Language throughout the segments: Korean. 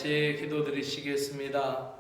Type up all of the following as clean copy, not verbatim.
같이 기도드리시겠습니다.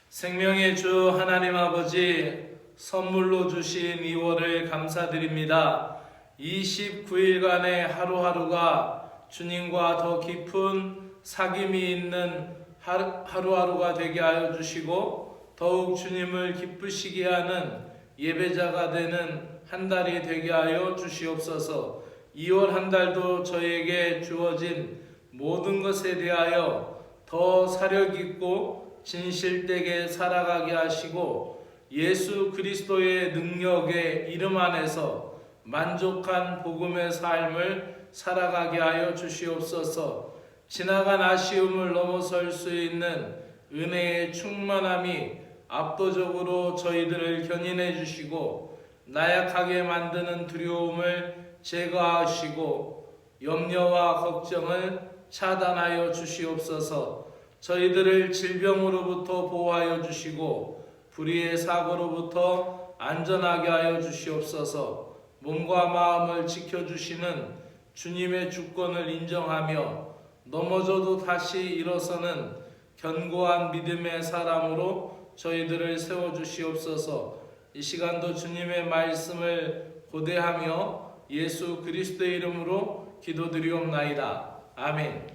생명의 주 하나님 아버지, 선물로 주신 2월을 감사드립니다. 29일간의 하루하루가 주님과 더 깊은 사귐이 있는 하루하루가 되게 하여 주시고, 더욱 주님을 기쁘시게 하는 예배자가 되는 한 달이 되게 하여 주시옵소서. 2월 한 달도 저에게 주어진 모든 것에 대하여 더 사력 있고 진실되게 살아가게 하시고, 예수 그리스도의 능력의 이름 안에서 만족한 복음의 삶을 살아가게 하여 주시옵소서. 지나간 아쉬움을 넘어설 수 있는 은혜의 충만함이 압도적으로 저희들을 견인해 주시고, 나약하게 만드는 두려움을 제거하시고 염려와 걱정을 차단하여 주시옵소서. 저희들을 질병으로부터 보호하여 주시고 불의의 사고로부터 안전하게 하여 주시옵소서. 몸과 마음을 지켜주시는 주님의 주권을 인정하며 넘어져도 다시 일어서는 견고한 믿음의 사람으로 저희들을 세워주시옵소서. 이 시간도 주님의 말씀을 고대하며 예수 그리스도의 이름으로 기도드리옵나이다. 아멘.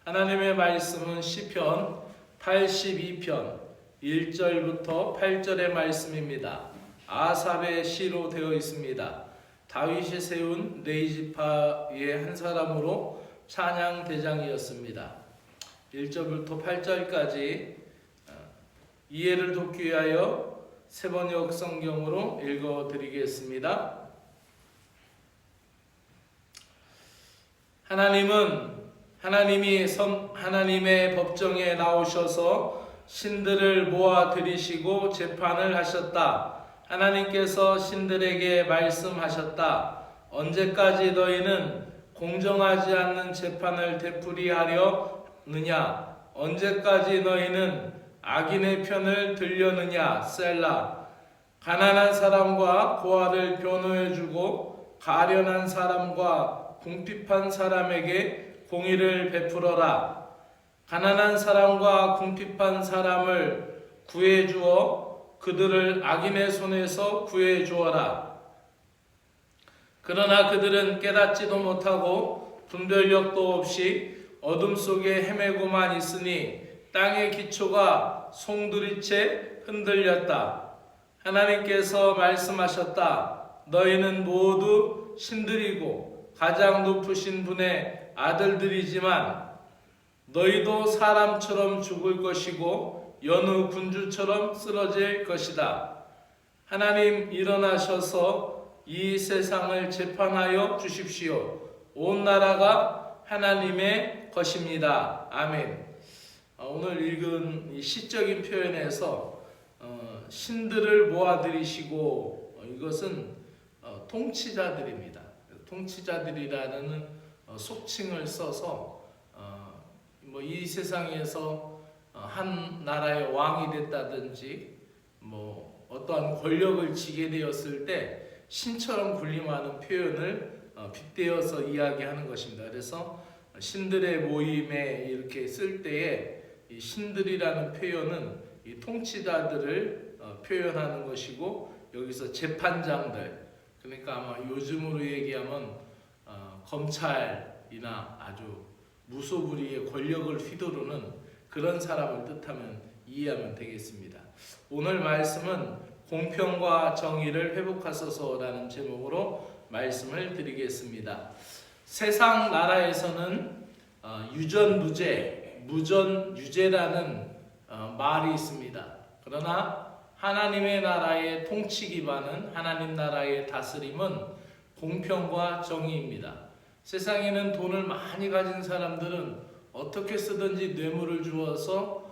하나님의 말씀은 시편 82편 1절부터 8절의 말씀입니다. 아삽의 시로 되어 있습니다. 다윗이 세운 네 지파의 한 사람으로 찬양 대장이었습니다. 1절부터 8절까지 이해를 돕기 위하여 세번역 성경으로 읽어드리겠습니다. 하나님이 하나님의 법정에 나오셔서 신들을 모아 들이시고 재판을 하셨다. 하나님께서 신들에게 말씀하셨다. 언제까지 너희는 공정하지 않는 재판을 되풀이하려느냐? 언제까지 너희는 악인의 편을 들려느냐? 셀라. 가난한 사람과 고아를 변호해주고 가련한 사람과 궁핍한 사람에게 공의를 베풀어라. 가난한 사람과 궁핍한 사람을 구해주어 그들을 악인의 손에서 구해주어라. 그러나 그들은 깨닫지도 못하고 분별력도 없이 어둠 속에 헤매고만 있으니 땅의 기초가 송두리째 흔들렸다. 하나님께서 말씀하셨다. 너희는 모두 신들이고 가장 높으신 분의 아들들이지만 너희도 사람처럼 죽을 것이고 여느 군주처럼 쓰러질 것이다. 하나님 일어나셔서 이 세상을 재판하여 주십시오. 온 나라가 하나님의 것입니다. 아멘. 오늘 읽은 이 시적인 표현에서 신들을 모아들이시고, 이것은 통치자들입니다. 통치자들이라는 속칭을 써서 이 세상에서 한 나라의 왕이 됐다든지 어떠한 권력을 쥐게 되었을 때 신처럼 군림하는 표현을 빗대어서 이야기하는 것입니다. 그래서 신들의 모임에 이렇게 쓸 때에 이 신들이라는 표현은 이 통치자들을 표현하는 것이고, 여기서 재판장들, 그러니까 아마 요즘으로 얘기하면 검찰이나 아주 무소불위의 권력을 휘두르는 그런 사람을 뜻하면 이해하면 되겠습니다. 오늘 말씀은 공평과 정의를 회복하소서라는 제목으로 말씀을 드리겠습니다. 세상 나라에서는 유전무죄, 무전유죄라는 말이 있습니다. 그러나 하나님의 나라의 통치 기반은, 하나님 나라의 다스림은 공평과 정의입니다. 세상에는 돈을 많이 가진 사람들은 어떻게 쓰든지 뇌물을 주어서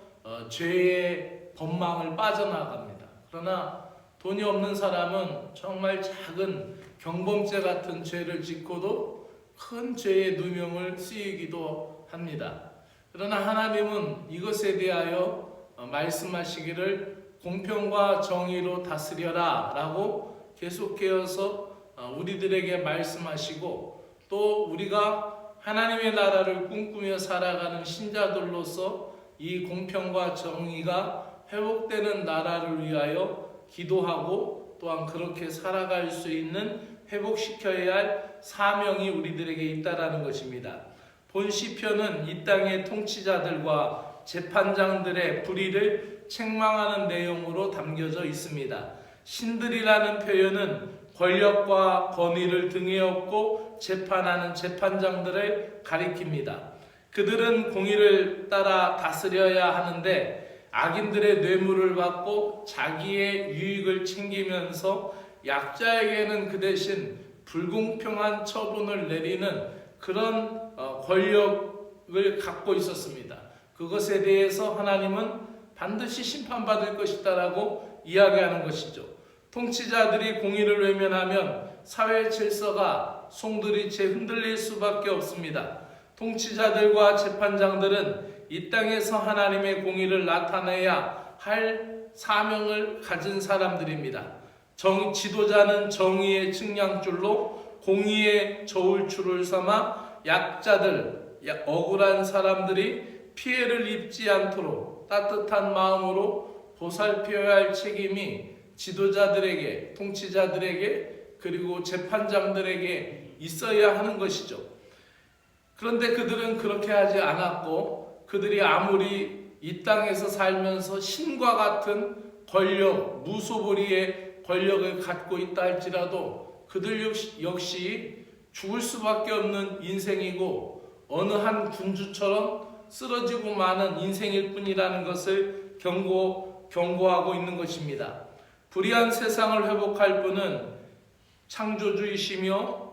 죄의 법망을 빠져나갑니다. 그러나 돈이 없는 사람은 정말 작은 경범죄 같은 죄를 짓고도 큰 죄의 누명을 쓰이기도 합니다. 그러나 하나님은 이것에 대하여 말씀하시기를 공평과 정의로 다스려라 라고 계속해서 우리들에게 말씀하시고, 또 우리가 하나님의 나라를 꿈꾸며 살아가는 신자들로서 이 공평과 정의가 회복되는 나라를 위하여 기도하고 또한 그렇게 살아갈 수 있는 회복시켜야 할 사명이 우리들에게 있다라는 것입니다. 본 시편은 이 땅의 통치자들과 재판장들의 불의를 책망하는 내용으로 담겨져 있습니다. 신들이라는 표현은 권력과 권위를 등에 업고 재판하는 재판장들을 가리킵니다. 그들은 공의를 따라 다스려야 하는데 악인들의 뇌물을 받고 자기의 유익을 챙기면서 약자에게는 그 대신 불공평한 처분을 내리는 그런 권력을 갖고 있었습니다. 그것에 대해서 하나님은 반드시 심판받을 것이다라고 이야기하는 것이죠. 통치자들이 공의를 외면하면 사회 질서가 송두리째 흔들릴 수밖에 없습니다. 통치자들과 재판장들은 이 땅에서 하나님의 공의를 나타내야 할 사명을 가진 사람들입니다. 지도자는 정의의 측량줄로 공의의 저울추를 삼아 약자들, 억울한 사람들이 피해를 입지 않도록 따뜻한 마음으로 보살펴야 할 책임이 지도자들에게, 통치자들에게, 그리고 재판장들에게 있어야 하는 것이죠. 그런데 그들은 그렇게 하지 않았고, 그들이 아무리 이 땅에서 살면서 신과 같은 권력, 무소불위의 권력을 갖고 있다 할지라도 그들 역시 죽을 수밖에 없는 인생이고 어느 한 군주처럼 쓰러지고 마는 인생일 뿐이라는 것을 경고하고 있는 것입니다. 불의한 세상을 회복할 분은 창조주이시며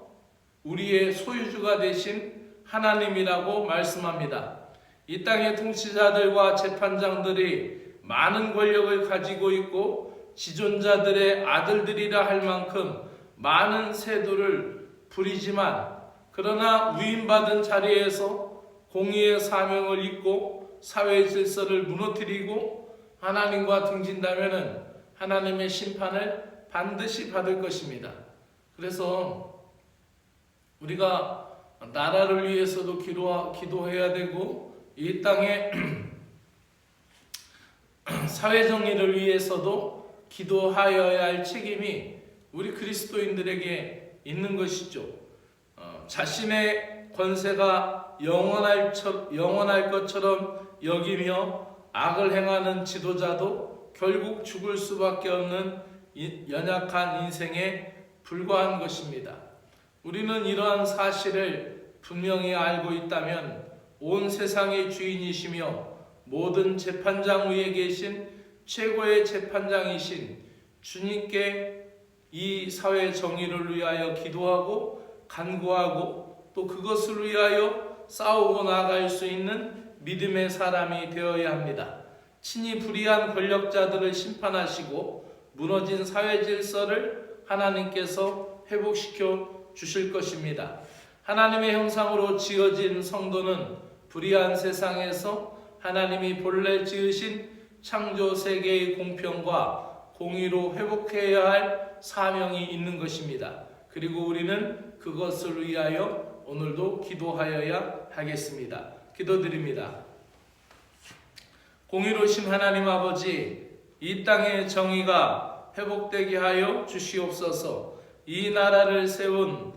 우리의 소유주가 되신 하나님이라고 말씀합니다. 이 땅의 통치자들과 재판장들이 많은 권력을 가지고 있고 지존자들의 아들들이라 할 만큼 많은 세도를 부리지만, 그러나 위임받은 자리에서 공의의 사명을 잇고 사회 질서를 무너뜨리고 하나님과 등진다면 하나님의 심판을 반드시 받을 것입니다. 그래서 우리가 나라를 위해서도 기도해야 되고, 이 땅의 사회정의를 위해서도 기도하여야 할 책임이 우리 그리스도인들에게 있는 것이죠. 자신의 권세가 영원할 것처럼 여기며 악을 행하는 지도자도 결국 죽을 수밖에 없는 연약한 인생에 불과한 것입니다. 우리는 이러한 사실을 분명히 알고 있다면 온 세상의 주인이시며 모든 재판장 위에 계신 최고의 재판장이신 주님께 이 사회 정의를 위하여 기도하고 간구하고 또 그것을 위하여 싸우고 나아갈 수 있는 믿음의 사람이 되어야 합니다. 친히 불의한 권력자들을 심판하시고 무너진 사회 질서를 하나님께서 회복시켜 주실 것입니다. 하나님의 형상으로 지어진 성도는 불의한 세상에서 하나님이 본래 지으신 창조 세계의 공평과 공의로 회복해야 할 사명이 있는 것입니다. 그리고 우리는 그것을 위하여 오늘도 기도하여야 하겠습니다. 기도드립니다. 공의로우신 하나님 아버지, 이 땅의 정의가 회복되게 하여 주시옵소서. 이 나라를 세운,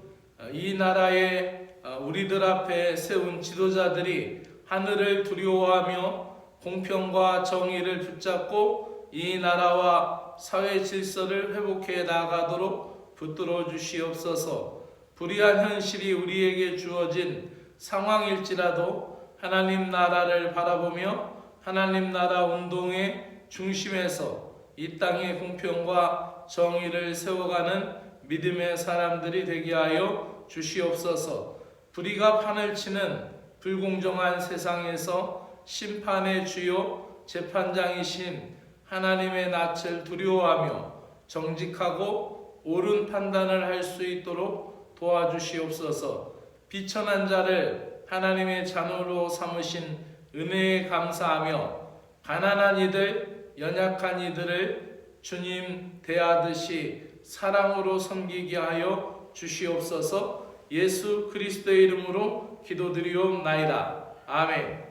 이 나라에 우리들 앞에 세운 지도자들이 하늘을 두려워하며 공평과 정의를 붙잡고 이 나라와 사회 질서를 회복해 나가도록 붙들어 주시옵소서. 불의한 현실이 우리에게 주어진 상황일지라도 하나님 나라를 바라보며 하나님 나라 운동의 중심에서 이 땅의 공평과 정의를 세워가는 믿음의 사람들이 되게 하여 주시옵소서. 불의가 판을 치는 불공정한 세상에서 심판의 주요 재판장이신 하나님의 낯을 두려워하며 정직하고 옳은 판단을 할 수 있도록 도와주시옵소서. 비천한 자를 하나님의 자녀로 삼으신 은혜에 감사하며 가난한 이들, 연약한 이들을 주님 대하듯이 사랑으로 섬기게 하여 주시옵소서. 예수 그리스도의 이름으로 기도드리옵나이다. 아멘.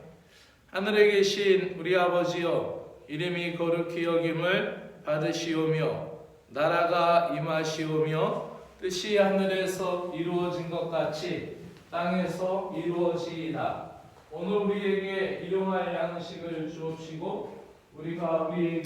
하늘에 계신 우리 아버지여, 이름이 거룩히 여김을 받으시오며 나라가 임하시오며 뜻이 하늘에서 이루어진 것 같이 땅에서 이루어지이다. 오늘 우리에게 일용할 양식을 주옵시고 우리가 우리에게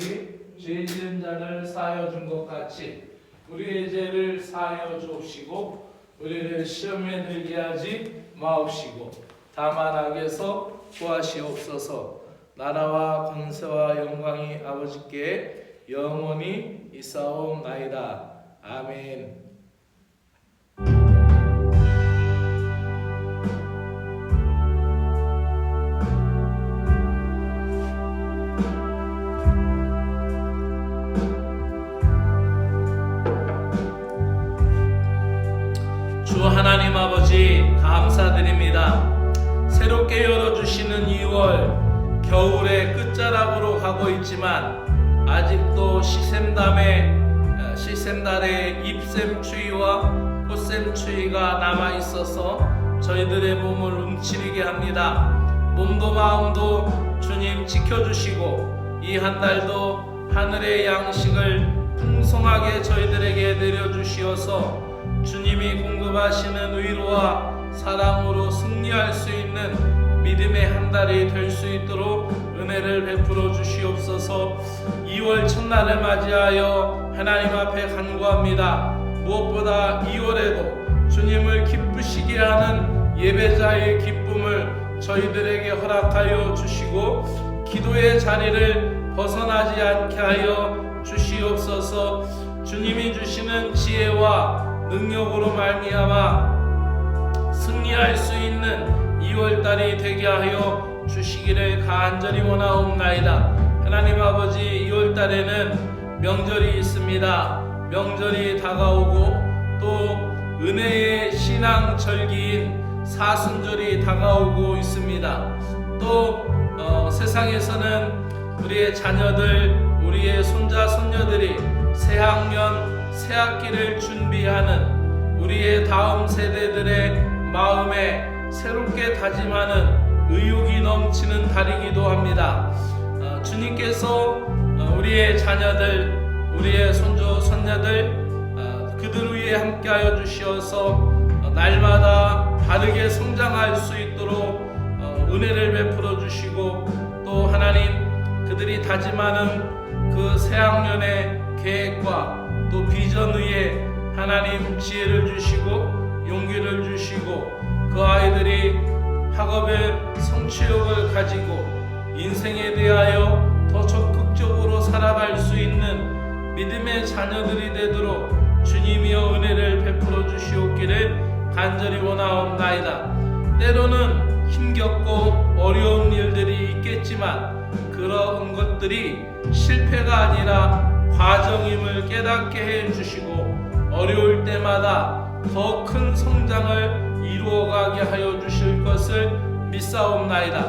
죄 지은 자를 사하여 준 것 같이 우리의 죄를 사하여 주옵시고 우리를 시험에 들게 하지 마옵시고 다만 악에서 구하시옵소서. 나라와 권세와 영광이 아버지께 영원히 있사옵나이다. 아멘. 주 하나님 아버지 감사드립니다. 새롭게 열어주시는 2월 겨울의 끝자락으로 가고 있지만 아직도 시샘달의 잎샘추위와 꽃샘추위가 남아있어서 저희들의 몸을 움츠리게 합니다. 몸도 마음도 주님 지켜주시고 이 한 달도 하늘의 양식을 풍성하게 저희들에게 내려주시어서 주님이 공급하시는 위로와 사랑으로 승리할 수 있는 믿음의 한 달이 될 수 있도록 은혜를 베풀어 주시옵소서. 2월 첫날을 맞이하여 하나님 앞에 간구합니다. 무엇보다 2월에도 주님을 기쁘시게 하는 예배자의 기쁨을 저희들에게 허락하여 주시고 기도의 자리를 벗어나지 않게 하여 주시옵소서. 주님이 주시는 지혜와 능력으로 말미암아 승리할 수 있는 2월달이 되게 하여 주시기를 간절히 원하옵나이다. 하나님 아버지, 2월달에는 명절이 있습니다. 명절이 다가오고 또 은혜의 신앙절기인 사순절이 다가오고 있습니다. 또 세상에서는 우리의 자녀들, 우리의 손자 손녀들이 새학년 새학기를 준비하는 우리의 다음 세대들의 마음에 새롭게 다짐하는 의욕이 넘치는 달이기도 합니다. 주님께서 우리의 자녀들, 우리의 손주 손녀들 그들 위에 함께하여 주시어서 날마다 바르게 성장할 수 있도록 은혜를 베풀어 주시고 또 하나님 그들이 다짐하는 그 새학년의 계획과 또 비전 위에 하나님 지혜를 주시고 용기를 주시고 그 아이들이 학업의 성취욕을 가지고 인생에 대하여 더 적극적으로 살아갈 수 있는 믿음의 자녀들이 되도록 주님이여 은혜를 베풀어 주시옵기를 간절히 원하옵나이다. 때로는 힘겹고 어려운 일들이 있겠지만 그런 것들이 실패가 아니라 과정임을 깨닫게 해주시고 어려울 때마다 더 큰 성장을 이루어가게 하여 주실 것을 믿사옵나이다.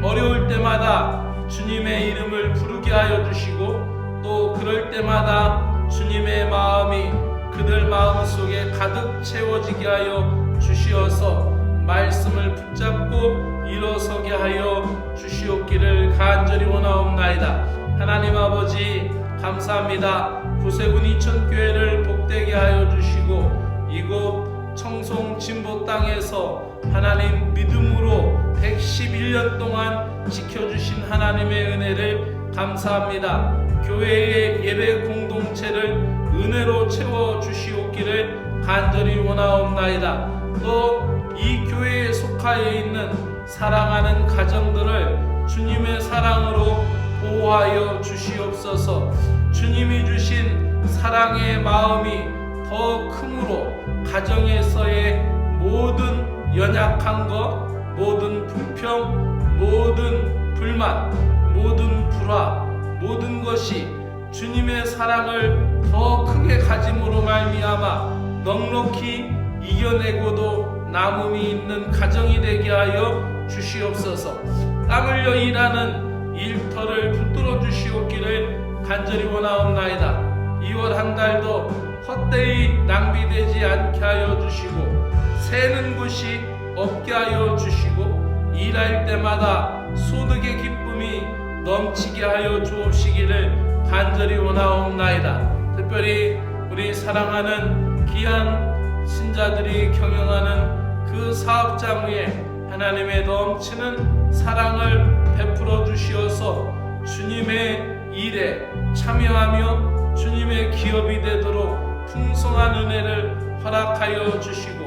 어려울 때마다 주님의 이름을 부르게 하여 주시고 또 그럴 때마다 주님의 마음이 그들 마음속에 가득 채워지게 하여 주시어서 말씀을 붙잡고 일어서게 하여 주시옵기를 간절히 원하옵나이다. 하나님 아버지 감사합니다. 구세군 이천교회를 복되게 하여 주시고 이곳 청송 진보 땅에서 하나님 믿음으로 111년 동안 지켜주신 하나님의 은혜를 감사합니다. 교회의 예배 공동체를 은혜로 채워 주시옵기를 간절히 원하옵나이다. 또 이 교회에 속하여 있는 사랑하는 가정들을 주님의 사랑으로 보호하여 주시옵소서. 주님이 주신 사랑의 마음이 더 크므로 가정에서의 모든 연약한 것, 모든 불평, 모든 불만, 모든 불화, 모든 것이 주님의 사랑을 더 크게 가짐으로 말미암아 넉넉히 이겨내고도 남음이 있는 가정이 되게 하여 주시옵소서. 땀 흘려 일하는 일터를 붙들어 주시옵기를 간절히 원하옵나이다. 2월 한 달도 헛되이 낭비되지 않게 하여 주시고 새는 곳이 없게 하여 주시고 일할 때마다 소득의 기쁨이 넘치게 하여 주옵시기를 간절히 원하옵나이다. 특별히 우리 사랑하는 귀한 신자들이 경영하는 그 사업장 위에 하나님의 넘치는 사랑을 베풀어 주시어서 주님의 일에 참여하며 주님의 기업이 되도록 풍성한 은혜를 허락하여 주시고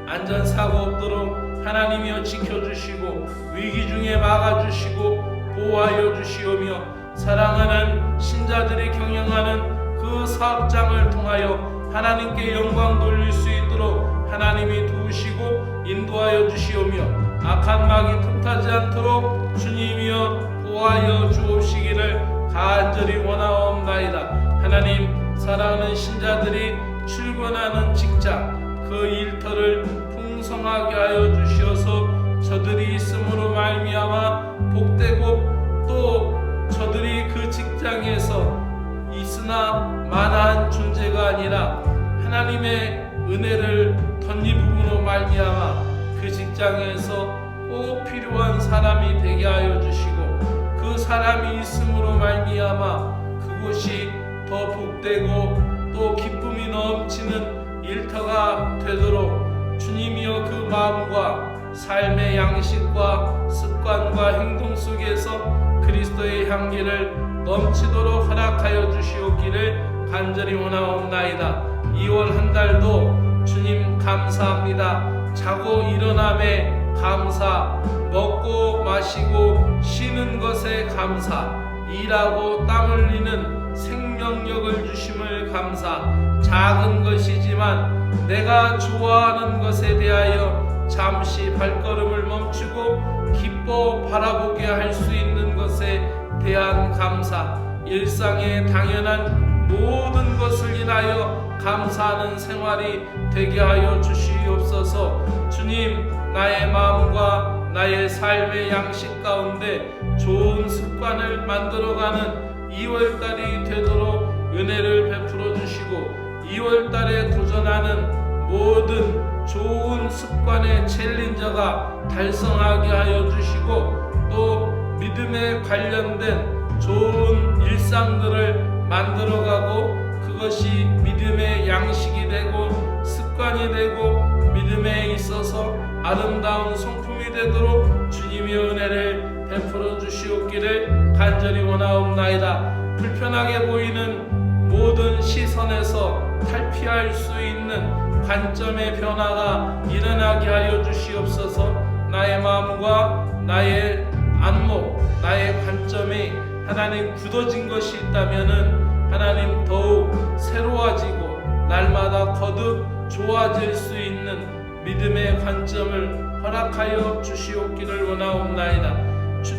안전사고 없도록 하나님이여 지켜주시고 위기 중에 막아주시고 보호하여 주시오며 사랑하는 신자들이 경영하는 그 사업장을 통하여 하나님께 영광 돌릴 수 있도록 하나님이 도우시고 인도하여 주시오며 악한 마귀 틈타지 않도록 주님이여 보호하여 주옵시기를 간절히 원하옵나이다. 하나님, 사랑하는 신자들이 출근하는 직장 그 일터를 풍성하게 하여 주시어서 저들이 있음으로 말미암아 복되고 또 저들이 그 직장에서 있으나 만한 존재가 아니라 하나님의 은혜를 덧입음으로 말미암아 그 직장에서 꼭 필요한 사람이 되게 하여 주시고 그 사람이 있음으로 말미암아 그곳이 더 복되고 또 기쁨이 넘치는 일터가 되도록 주님이여 그 마음과 삶의 양식과 습관과 행동 속에서 그리스도의 향기를 넘치도록 허락하여 주시옵기를 간절히 원하옵나이다. 2월 한 달도 주님 감사합니다. 자고 일어남에 감사, 먹고 마시고 쉬는 것에 감사, 일하고 땀 흘리는 생명력을 주심을 감사. 작은 것이지만 내가 좋아하는 것에 대하여 잠시 발걸음을 멈추고 기뻐 바라보게 할 수 있는 것에 대한 감사, 일상의 당연한 모든 것을 인하여 감사하는 생활이 되게 하여 주시옵소서. 주님, 나의 마음과 나의 삶의 양식 가운데 좋은 습관을 만들어가는 2월달이 되도록 은혜를 베풀어 주시고 2월달에 도전하는 모든 좋은 습관의 챌린저가 달성하게 하여 주시고 또 믿음에 관련된 좋은 일상들을 만들어가고 그것이 믿음의 양식이 되고 습관이 되고 믿음에 있어서 아름다운 성품이 되도록 주님의 은혜를 베풀어 주시옵기를 간절히 원하옵나이다. 불편하게 보이는 모든 시선에서 탈피할 수 있는 관점의 변화가 일어나게 하여 주시옵소서. 나의 마음과 나의 안목, 나의 관점이 하나님 굳어진 것이 있다면은 하나님 더욱 새로워지고 날마다 거듭 좋아질 수 있는 믿음의 관점을 허락하여 주시옵기를 원하옵나이다.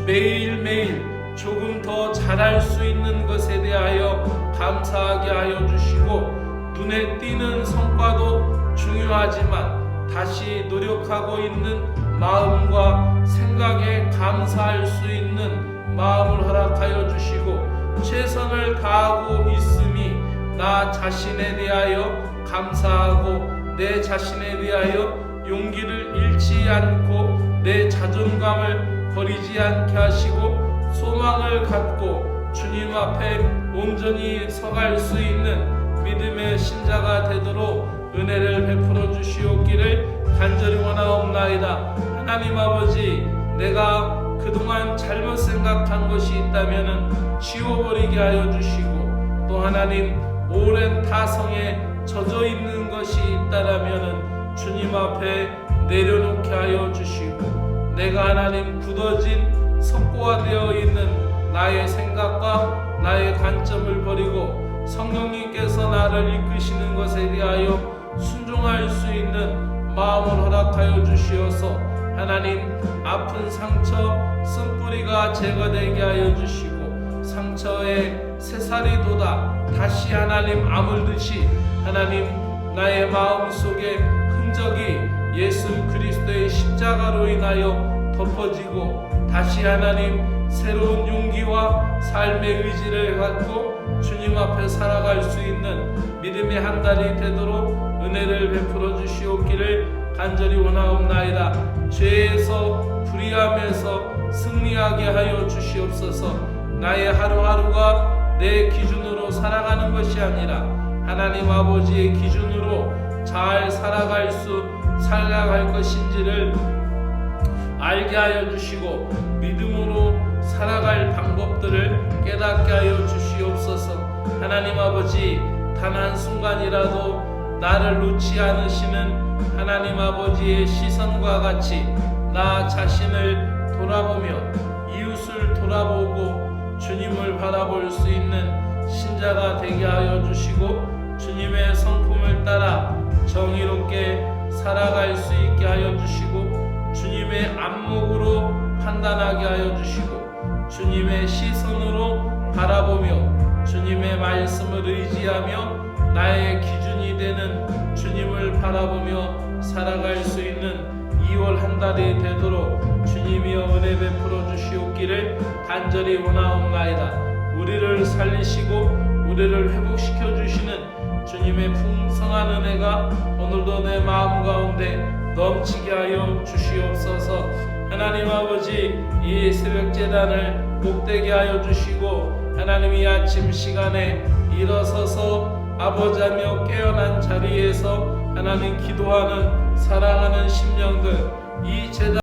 매일매일 조금 더 잘할 수 있는 것에 대하여 감사하게 하여 주시고 눈에 띄는 성과도 중요하지만 다시 노력하고 있는 마음과 생각에 감사할 수 있는 마음을 허락하여 주시고 최선을 다하고 있음이 나 자신에 대하여 감사하고 내 자신에 대하여 용기를 잃지 않고 내 자존감을 버리지 않게 하시고 소망을 갖고 주님 앞에 온전히 서갈 수 있는 믿음의 신자가 되도록 은혜를 베풀어 주시옵기를 간절히 원하옵나이다. 하나님 아버지, 내가 그동안 잘못 생각한 것이 있다면 지워버리게 하여 주시고 또 하나님 오랜 타성에 젖어 있는 것이 있다라면 주님 앞에 내려놓게 하여 주시고 내가 하나님 굳어진 석고화되어 있는 나의 생각과 나의 관점을 버리고 성령님께서 나를 이끄시는 것에 대하여 순종할 수 있는 마음을 허락하여 주시어서 하나님 아픈 상처 쓴뿌리가 제거되게 하여 주시고 상처에 새살이 돋아 다시 하나님 아물듯이 하나님 나의 마음속에 흔적이 예수 그리스도의 십자가로 인하여 덮어지고 다시 하나님 새로운 용기와 삶의 의지를 갖고 주님 앞에 살아갈 수 있는 믿음의 한 달이 되도록 은혜를 베풀어 주시옵기를 간절히 원하옵나이다. 죄에서 불의함에서 승리하게 하여 주시옵소서. 나의 하루하루가 내 기준으로 살아가는 것이 아니라 하나님 아버지의 기준으로 잘 살아갈 것인지를 알게 하여 주시고 믿음으로 살아갈 방법들을 깨닫게 하여 주시옵소서. 하나님 아버지, 단 한순간이라도 나를 놓지 않으시는 하나님 아버지의 시선과 같이 나 자신을 돌아보며 이웃을 돌아보고 주님을 바라볼 수 있는 신자가 되게 하여 주시고 주님의 성품을 따라 정의롭게 살아갈 수 있게 하여 주시고 주님의 안목으로 판단하게 하여 주시고 주님의 시선으로 바라보며 주님의 말씀을 의지하며 나의 기준이 되는 주님을 바라보며 살아갈 수 있는 2월 한 달이 되도록 주님이여 은혜 베풀어 주시옵기를 간절히 원하옵나이다. 우리를 살리시고 우리를 회복시켜 주시는 주님의 풍성한 은혜가 오늘도 내 마음 가운데 넘치게 하여 주시옵소서. 하나님 아버지, 이 새벽 제단을 복되게 하여 주시고 하나님이 아침 시간에 일어서서 아버지하며 깨어난 자리에서 하나님 기도하는 사랑하는 심령들 이 제단